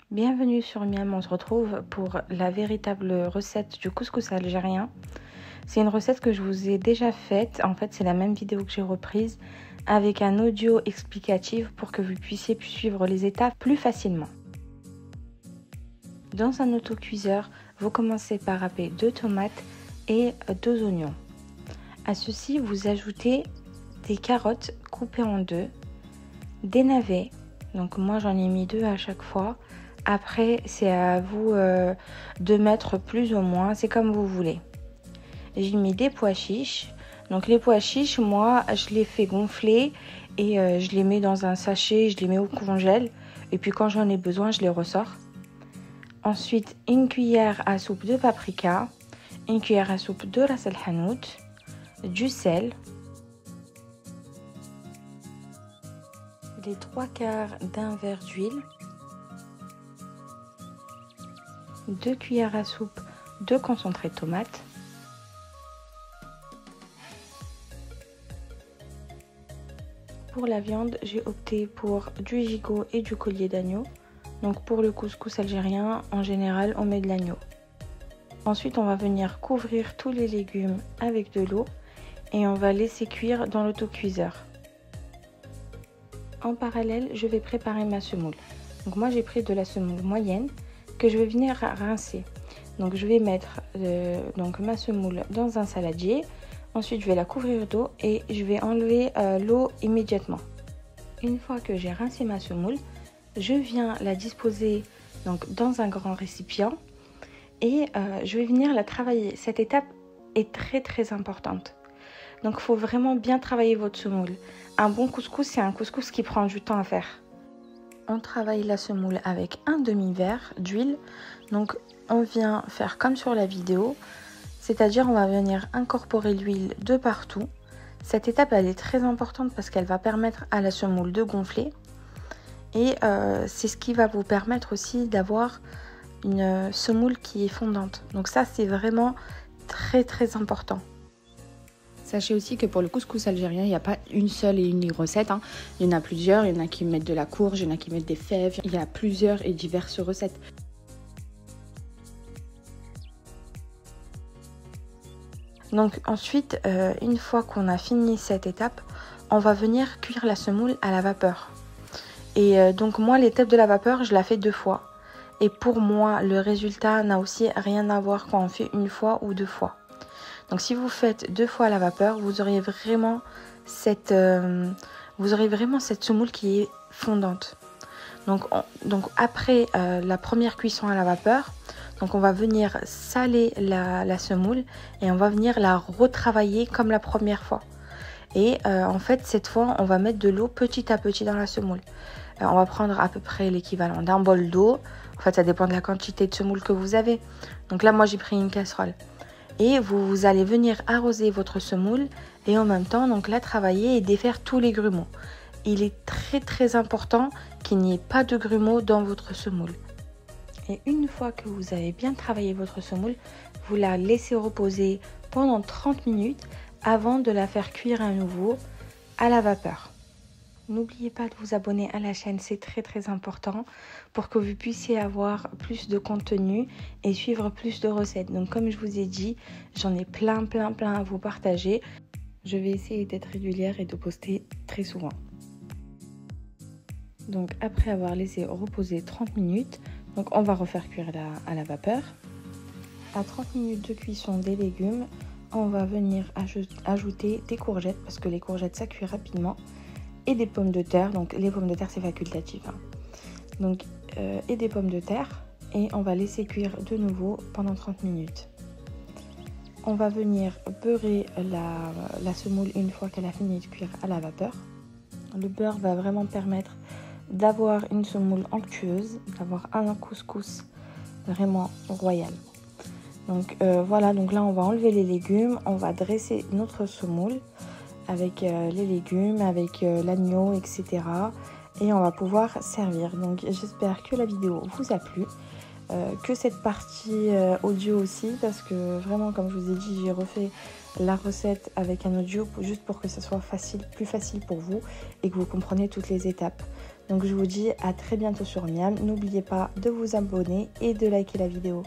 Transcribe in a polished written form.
Bienvenue sur Miam, on se retrouve pour la véritable recette du couscous algérien. C'est une recette que je vous ai déjà faite, en fait c'est la même vidéo que j'ai reprise avec un audio explicatif pour que vous puissiez suivre les étapes plus facilement. Dans un autocuiseur, vous commencez par happer 2 tomates et 2 oignons. À ceci, vous ajoutez des carottes coupées en deux, des navets, donc moi j'en ai mis 2 à chaque fois. Après, c'est à vous de mettre plus ou moins, c'est comme vous voulez. J'ai mis des pois chiches. Donc les pois chiches, moi, je les fais gonfler et je les mets dans un sachet, je les mets au congèle. Et puis quand j'en ai besoin, je les ressors. Ensuite, une cuillère à soupe de paprika, une cuillère à soupe de ras el hanout, du sel, les 3/4 d'un verre d'huile, 2 cuillères à soupe de concentré de tomate, pour la viande, j'ai opté pour du gigot et du collier d'agneau. Donc pour le couscous algérien, en général, on met de l'agneau. Ensuite, on va venir couvrir tous les légumes avec de l'eau et on va laisser cuire dans l'autocuiseur. En parallèle, je vais préparer ma semoule. Donc moi, j'ai pris de la semoule moyenne que je vais venir rincer. Donc je vais mettre ma semoule dans un saladier. Ensuite, je vais la couvrir d'eau et je vais enlever l'eau immédiatement. Une fois que j'ai rincé ma semoule, je viens la disposer donc dans un grand récipient et je vais venir la travailler. Cette étape est très importante. Donc il faut vraiment bien travailler votre semoule. Un bon couscous, c'est un couscous qui prend du temps à faire. On travaille la semoule avec un demi-verre d'huile. Donc on vient faire comme sur la vidéo, c'est-à-dire on va venir incorporer l'huile de partout. Cette étape elle est très importante parce qu'elle va permettre à la semoule de gonfler. Et c'est ce qui va vous permettre aussi d'avoir une semoule qui est fondante. Donc ça c'est vraiment très important. Sachez aussi que pour le couscous algérien, il n'y a pas une seule et unique recette. Il y en a plusieurs, il y en a qui mettent de la courge, il y en a qui mettent des fèves. Il y a plusieurs et diverses recettes. Donc ensuite, une fois qu'on a fini cette étape, on va venir cuire la semoule à la vapeur. Et donc moi, l'étape de la vapeur, je la fais 2 fois. Et pour moi, le résultat n'a aussi rien à voir quand on fait 1 fois ou 2 fois. Donc si vous faites 2 fois à la vapeur, vous aurez vraiment cette semoule qui est fondante. Donc après la première cuisson à la vapeur, donc on va venir saler la semoule et on va venir la retravailler comme la première fois. Et en fait cette fois on va mettre de l'eau petit à petit dans la semoule. On va prendre à peu près l'équivalent d'un bol d'eau. En fait ça dépend de la quantité de semoule que vous avez. Donc là moi j'ai pris une casserole. Et vous allez venir arroser votre semoule et en même temps donc la travailler et défaire tous les grumeaux. Il est très important qu'il n'y ait pas de grumeaux dans votre semoule. Et une fois que vous avez bien travaillé votre semoule, vous la laissez reposer pendant 30 minutes avant de la faire cuire à nouveau à la vapeur. N'oubliez pas de vous abonner à la chaîne, c'est très important pour que vous puissiez avoir plus de contenu et suivre plus de recettes. Donc comme je vous ai dit, j'en ai plein à vous partager. Je vais essayer d'être régulière et de poster très souvent. Donc après avoir laissé reposer 30 minutes, donc on va refaire cuire à la vapeur. À 30 minutes de cuisson des légumes, on va venir ajouter des courgettes parce que les courgettes ça cuit rapidement. Et des pommes de terre, donc les pommes de terre c'est facultatif. Donc, et des pommes de terre et on va laisser cuire de nouveau pendant 30 minutes. On va venir beurrer la semoule une fois qu'elle a fini de cuire à la vapeur. Le beurre va vraiment permettre d'avoir une semoule onctueuse, d'avoir un couscous vraiment royal. Donc voilà, donc là on va enlever les légumes, on va dresser notre semoule avec les légumes, avec l'agneau, etc. Et on va pouvoir servir. Donc j'espère que la vidéo vous a plu, que cette partie audio aussi, parce que vraiment comme je vous ai dit, j'ai refait la recette avec un audio juste pour que ce soit plus facile pour vous et que vous compreniez toutes les étapes. Donc je vous dis à très bientôt sur Miam. N'oubliez pas de vous abonner et de liker la vidéo.